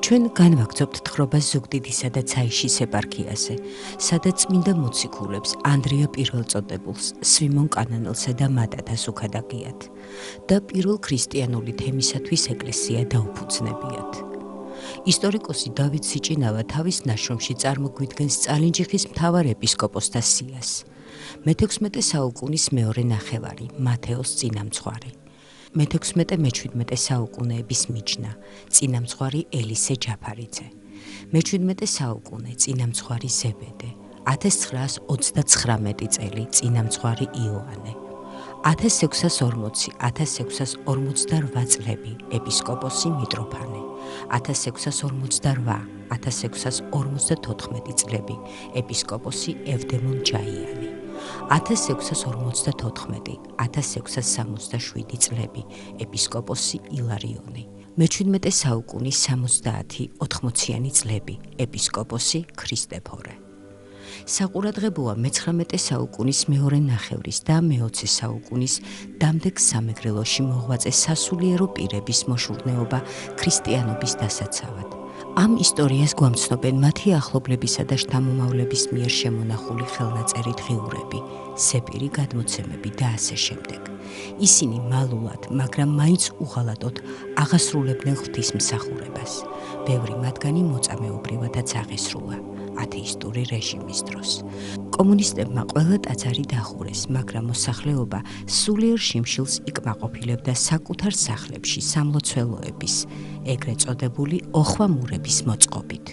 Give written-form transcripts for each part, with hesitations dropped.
ჩვენ განვაგრძობთ თხრობას ზუგდიდისა და ცაიშის ეპარქიაზე, სადაც წმინდა მოციქულებს ანდრია პირველწოდებულს, სვიმონ კანანელსა და მატათას უქადაგიათ და პირველ ქრისტიანული თემისათვის ეკლესია დაუფუძნებიათ. ისტორიკოსი დავით სიჭინავა თავის ნაშრომში წარმოგვიდგენს წალინჯიხის მთავარ ეპისკოპოსთა სიას. მე-16 საუკუნის მეორე ნახევარი, მათეოს წინამძღვარი. მე-16-მე-17 საუკუნეების მიჯნა, წინამძღვარი ელისე ჯაფარიძე. მე-17 საუკუნე, წინამძღვარი ზებედე. 1929 წელი, წინამძღვარი იოანე. 1640-1648 წლები, ეპისკოპოსი მიტროფანე. 1648-1654 წლები, ეპისკოპოსი ევდემონ ჯაიანი. 1654-1667 წლები, ეპისკოპოსი ილარიონი. მე-17 საუკუნის 70-80-იანი წლები, ეპისკოპოსი ქრისტეფორე. საყურადღებოა მე-19 საუკუნის მეორე ნახევრის და მე-20 საუკუნის დამდეგ სამეგრელოში მოღვაწე სასულიერო პირების მოშურნეობა ქრისტიანობის დასაცავად. ამ ისტორიას გვამცნობენ მათი ახლობლებისა და შთამომავლების მიერ შემონახული ხელნაწერი დღიურები, სეპირი გადმოცემები და ასე შემდეგ. ისინი მალულად, მაგრამ მაინც უღალატოდ აღასრულებდნენ ღვთისმსახურებას. ბევრი მათგანი მოწამეობრივადაც აღესრულა ათეისტური რეჟიმის დროს. კომუნისტებმა ყველა ტაძარი დახურეს, მაგრამ მოსახლეობა სულიერ შიმშილს იკმაყოფილებდა საკუთარ სახლებში სამლოცველოების, ეგრეთ წოდებული ოხვამურების მოწყობით.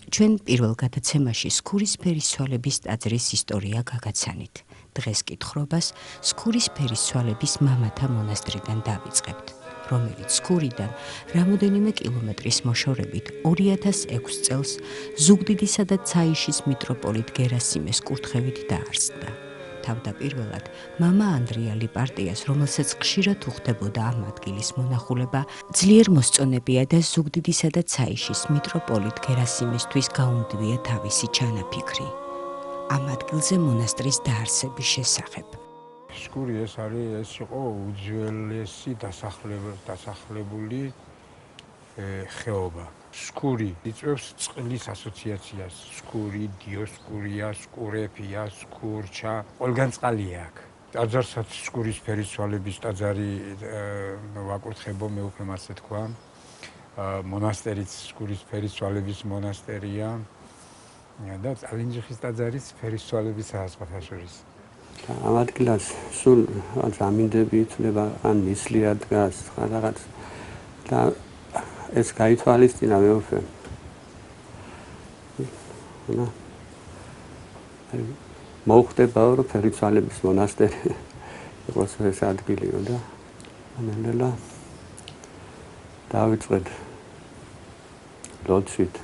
ჩვენ პირველ გადაცემაში სქურისფერის ცვალების ტაძრის ისტორია გაგაცანით. დღეს კითხრობას სქურისფერის ცვალების მამათა მონასტრიდან დავიწყებთ, რომელიც სქურიდან რამოდენიმე კილომეტრის მოშორებით 2006 წელს ზუგდიდისა და ცაიშის მიტროპოლიტ გერასიმეს კურთხევით დაარსდა. თავდაპირველად მამა ანდრია ლიპარტიას, რომელსაც ხშირად უხდებოდა ამ ადგილის მონახულება, ძლიერ მოსწონებია და ზუგდიდისა და ცაიშის მიტროპოლიტ გერასიმესთვის გაუნდვია თავისი ჩანაფიქრი ამ ადგილზე მონასტრის დაარსების შესახებ. სქური ეს იყო უძველესი დასახლებული ხეობა. სქური იწვევს წყლის ასოციაციას. სქური, დიოსკურია, სკურეფია, სკურჩა, ყველგან წყალია აქ. ტაძარსაც სქურისფერის ცვალების ტაძარი ვაკურთხებო, მე უკვე მასე თქვა. მონასტერიც სქურისფერის ცვალების მონასტერია და წალინჯიხის ტაძარიც ფერის ცვალების საასხათაშორის. ამ ადგილას სულ ამინდები ითვლება, ან ნისლია დგას, რაღაც და ეს გაითვალისწინა მეუფე. მოუხდებაო, რომ ფერიცვალების მონასტერი იყოს ეს ადგილიო და ამენელა დავიწყეთ ლოცვით.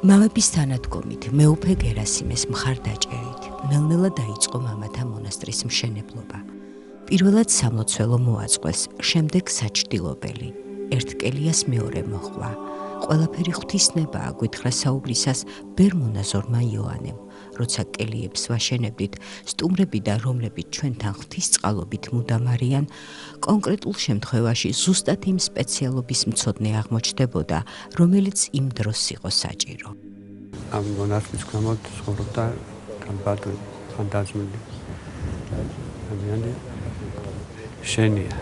მამების თანადგომით, მეუფე გერასიმეს მხარდაჭერით, ნელ-ნელა დაიწყო მამათა მონასტრის მშენებლობა. პირველად სამლოცველო მოაწყვეს, შემდეგ საჭრდილობელი. ერთ კელიას მეორე მოჰყვა. ყველაფერი ღვთისნებაა, გვითხრა საუბრისას ბერმონაზორმა იოანემ. როცა კელიებს ვაშენებდით, სტუმრები და რომლებიც ჩვენთან ღვთისწყალობით მუდამ არიან, კონკრეტულ შემთხვევაში ზუსტად იმ სპეციალობის მცოდნე აღმოჩნდებოდა, რომელიც იმ დროს იყო საჭირო. ამ მონასტრის ქვემოთ ცხოვრობდა განბატონი, ხანდაზმული ადამიანი შენია.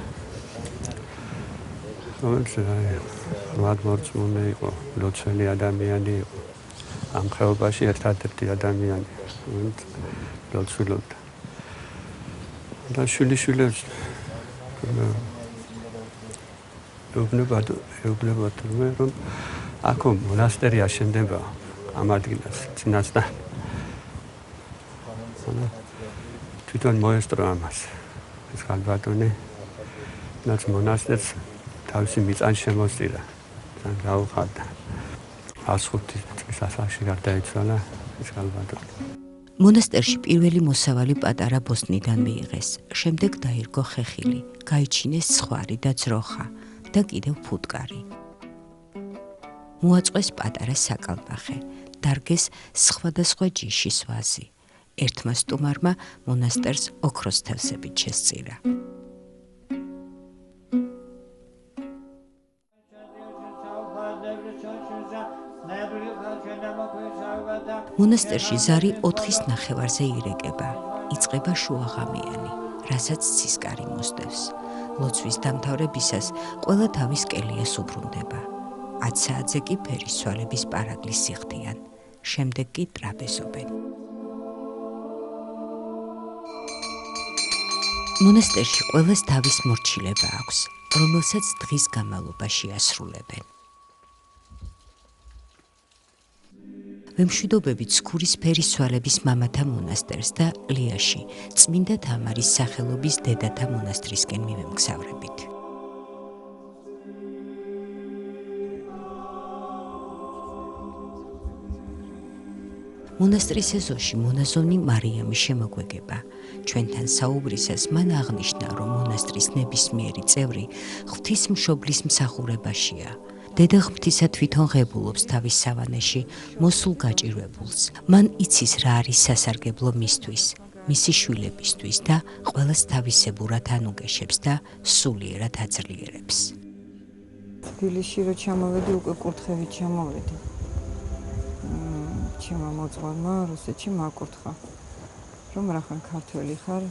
რომელიც მადმორწმუნე იყო, ლოცველი ადამიანი იყო. ამ ხეობაში ერთადერთი ადამიანი, რომელიც ლოცვილობდა. და შვილიშვილებს ეუბნებათ, რომ აქ მონასტერი აშენდება ამ ადგილას წინასწარ. თვითონ მოესწრო ამას ეს განბატონი, რაც მონასტერს თავისი მიწან შემოსწირა, თან გაუხატა. 105 წლის ასაკში გარდაიცვალა ეს განბატონი. მონასტერში პირველი მოსავალი პატარა ბოსნიდან მიიღეს, შემდეგ დაირგო ხეხილი, გაიჩინეს ცხვარი და ძროხა და კიდევ ფუტკარი. მოაწყვეს პატარა საკალმახე, დარგეს სხვადასხვა ჯიშის ვაზი. ერთმა სტუმარმა მონასტერს ოქროს თევზებით შესწირა. მონასტერში ზარი 4-ის ნახევარზე ირეკება, იწყება შუაღამიანი, რასაც ცისკარი მოსდევს. ლოცვის დამთავრებისას ყველა თავის კელიას უბრუნდება. 10 საათზე კი ფერისცვალების პარაგლის სიხდიან, შემდეგ კი ტრაპეზობენ. მონასტერში ყველას თავის მორჩილება აქვს, რომელსაც დღის განმავლობაში ასრულებენ. ვემშვიდობებით სქურის ფერისცვალების მამათა მონასტერს და ლიაში, წმინდა თამარის სახელობის დედათა მონასტრისკენ მივემგზავრებით. მონასტრის ეზოში მონაზონი მარიამი შემოგვეგება. ჩვენთან საუბრისას მან აღნიშნა, რომ მონასტრის ნებისმიერი წევრი ღვთისმშობლის მსახურებაშია. დედა ღვთისა თვითონ ღებულობს თავის სავანეში მოსულ გაჭირვებულს. მან იცის რა არის სასარგებლო მისთვის, მისი შვილებისთვის და ყველას თავისებურად ანუგეშებს და სულიერად აძლიერებს. თბილისში რო ჩამოვედი, უკვე კურთხევით ჩამოვედი. ჩემმა მოძღვარმა რუსეთში მაკურთხა, რომ რახან ქართველი ხარ,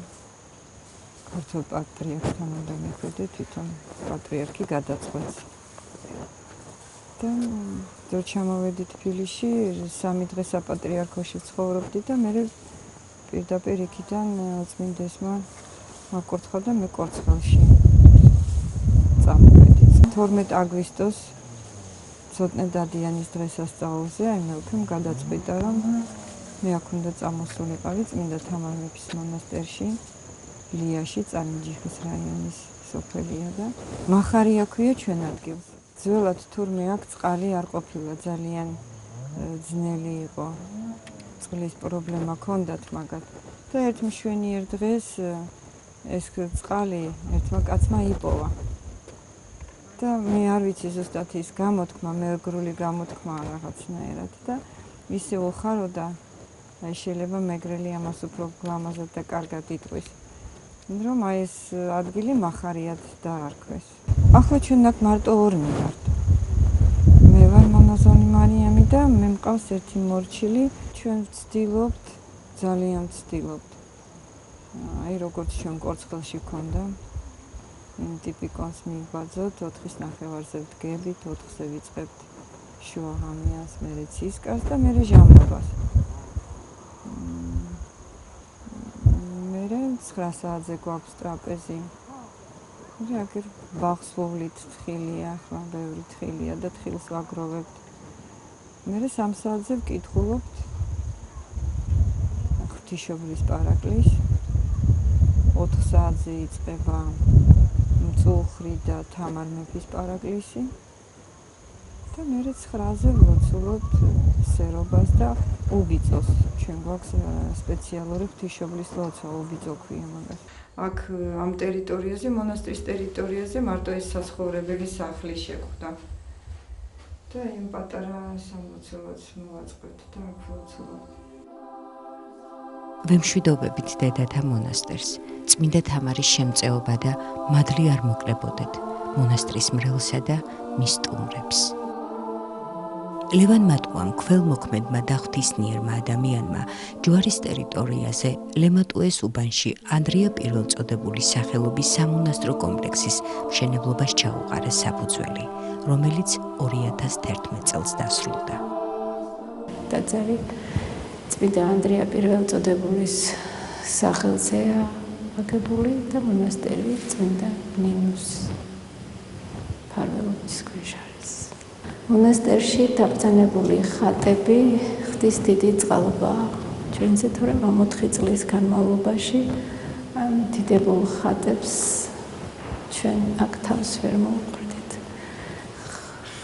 ქართულ პატრიარქთან უნდა მიხვიდე, თვითონ პატრიარქი გადაწყვეტს. და რო ჩამოვედი თბილისში, 3 დღე საპატრიარქოში ცხოვრობდი და მე პირდაპირ იქიდან წმინდესმა მაკურთხა და მე კორცხელში წამოვედი. 12 აგვისტოს ცოტნე დადიანის დღესასწაულზე აი მეფემ გადაწყვიტა, რომ მე აქ უნდა წამოსულიყავი წმინდა თამარ მეფის მონასტერში, ლიაში, წალინჯიხის რაიონის სოფელია და მახარია ქვია ჩვენ ადგილს. ძველად თურმე აქ წყალი არ ყოფილა, ძალიან ძნელი იყო. წყლის პრობლემა ჰქონდათ მაგათ. და ერთ მშვენიერ დღეს ეს წყალი ერთმა კაცმა იპოვა. და მე არ ვიცი ზუსტად ის გამოთქმა, მეგრული გამოთქმა რაღაცნაირად და ისე უხარო და აი შეიძლება მეგრელი ამას უფრო გლამაზად და კარგად იტყვის. რომ აი ეს ადგილი მახარიად დაარქვეს. ახლა ჩვენ აქ მარტო 2 ვართ. მე ვარ მონაზონი მარიამი და მე მყავს ერთი მორჩილი. ჩვენ ვცდილობთ, ძალიან ვცდილობთ. აი როგორც ჩვენ კორცხელში გქონდა ტიპიკონს მიგვაძოთ, 4-ის ნახევარზე ვდგებით, 4-ზე ვიწყებთ შუაღამიანს, მერე ცისკარს და მერე ჟამნობას. მერე 9 საათზე გვაქვს ტრაპეზი. აქ ბაღს ვუვლით, თხილია, ახლა ბევრი თხილია და თხილს ვაგროვებთ. მერე 3 საათზე ვკითხულობთ ღვთისმშობლის პარაკლის. 4 საათზე იწყება მწუხრი და თამარ მეფის პარაკლისი და მერე 9-ზე ვლოცულობთ სერობას და უბიწოს. ჩვენ გვაქვს სპეციალური ღვთისმშობლის ლოცვა, უბიწო ქვია მაგას. აქ ამ ტერიტორიაზე, მონასტრის ტერიტორიაზე მარტო ეს საცხოვრებელი სახლი შეგვდა. და იმ პატარა სამლოცველოც მოვაწყვეთ და აქ ვლოცულობთ. ვემშვიდობებით დედათა მონასტერს, წმინდა თამარის შემწეობა და მადლი არ მოკლებოდეთ მონასტრის მრევლსა და მის სტუმრებს. ლევან მატყუამ ქველმოქმედმა და ღვთისნიერმა ადამიანმა ჯვარის ტერიტორიაზე ლემატუეს უბანში ანდრია პირველწოდებულის სახელობის სამონასტრო კომპლექსის მშენებლობას ჩაუყარა საფუძველი, რომელიც 2011 წელს დასრულდა. ტაძარი წმინდა ანდრია პირველწოდებულის სახელზეა აგებული და მონასტერი წმინდა ნინოს ფარველობის ქვეშ არის. მონასტერში დაბრძანებული ხატები ღვთის დიდი წყალობაა. ჩვენზე თორემ 4 წლის განმავლობაში ამ დიდებულ ხატებს ჩვენ აქ თავს ვერ მოვუყრდით.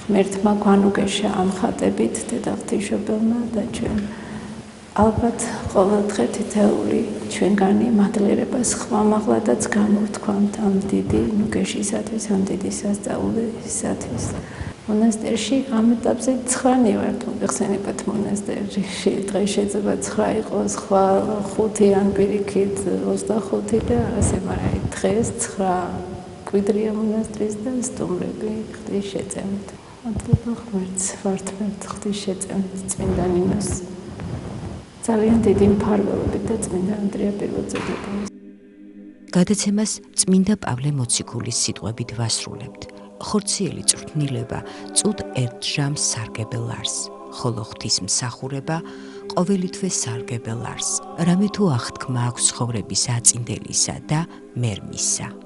ღმერთმა გვანუგეშა ამ ხატებით დედა ღვთისმშობელმა და ჩვენ ალბათ ყოველდღე თითეული ჩვენგანი მადლიერებას ხმამაღლადაც გამოვთქვამთ ამ დიდი ნუგეშისათვის, ამ დიდი სასწაულისათვის. მონასტერში ამ ეტაპზე 9-ნი ვართ, მოგეხსენებათ მონასტერში. დღეს შეიძლება 9 იყოს, სხვა 5 ან პირიქით 25 და ასე, მაგრამ დღეს 9 კვიდრია მონასტრის და სტუმრები ღვთის შეწევით. მადლობა ღმერთს, ვართმევთ ღვთის შეწევით წმინდა ნინოს. ძალიან დიდი მფარველობით და წმინდა ანდრია პირველწოდებულს. გადაცემას წმინდა პავლე მოციქულის სიტყვებით ვასრულებთ. ხორციელი წვრთნილება წუთ ერთ ჟამს სარგებელ არს, ხოლო ღვთისმსახურება ყოველითვე სარგებელ არს. რამე თუ აღთქმა აქვს ცხოვრების აწინდელისა და მერმისა.